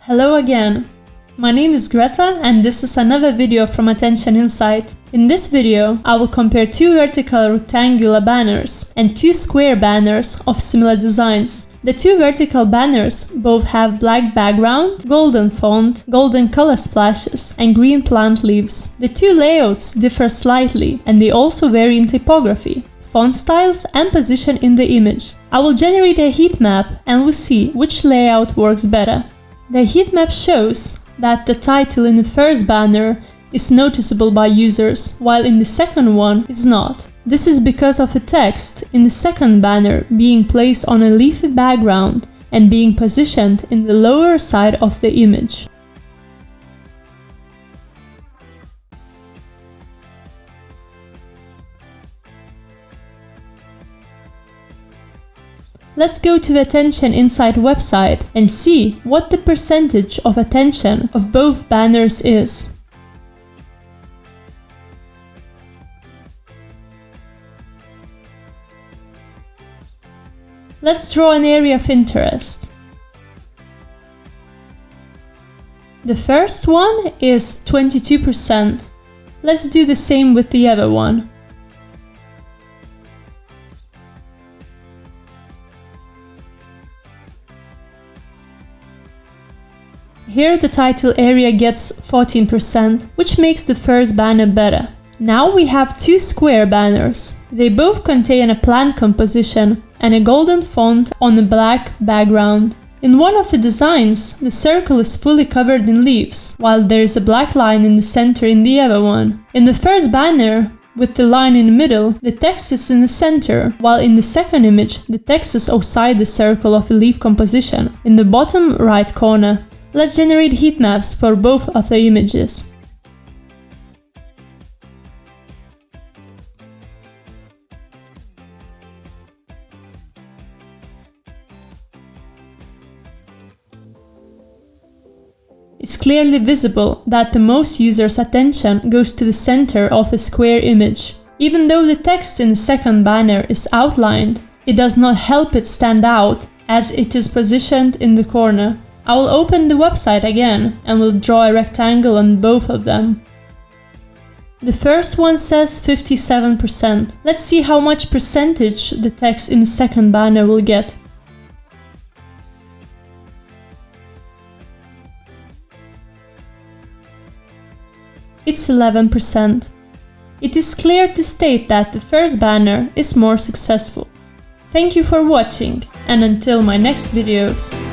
Hello again! My name is Greta and this is another video from Attention Insight. In this video, I will compare two vertical rectangular banners and two square banners of similar designs. The two vertical banners both have black background, golden font, golden color splashes, and green plant leaves. The two layouts differ slightly and they also vary in typography, font styles, and position in the image. I will generate a heat map and we'll see which layout works better. The heat map shows that the title in the first banner is noticeable by users, while in the second one is not. This is because of the text in the second banner being placed on a leafy background and being positioned in the lower side of the image. Let's go to the Attention Insight website and see what the percentage of attention of both banners is. Let's draw an area of interest. The first one is 22%. Let's do the same with the other one. Here the title area gets 14%, which makes the first banner better. Now we have two square banners. They both contain a plant composition and a golden font on a black background. In one of the designs, the circle is fully covered in leaves, while there is a black line in the center in the other one. In the first banner, with the line in the middle, the text is in the center, while in the second image, the text is outside the circle of the leaf composition, in the bottom right corner. Let's generate heat maps for both of the images. It's clearly visible that the most users' attention goes to the center of the square image. Even though the text in the second banner is outlined, it does not help it stand out as it is positioned in the corner. I will open the website again and will draw a rectangle on both of them. The first one says 57%. Let's see how much percentage the text in the second banner will get. It's 11%. It is clear to state that the first banner is more successful. Thank you for watching, and until my next videos.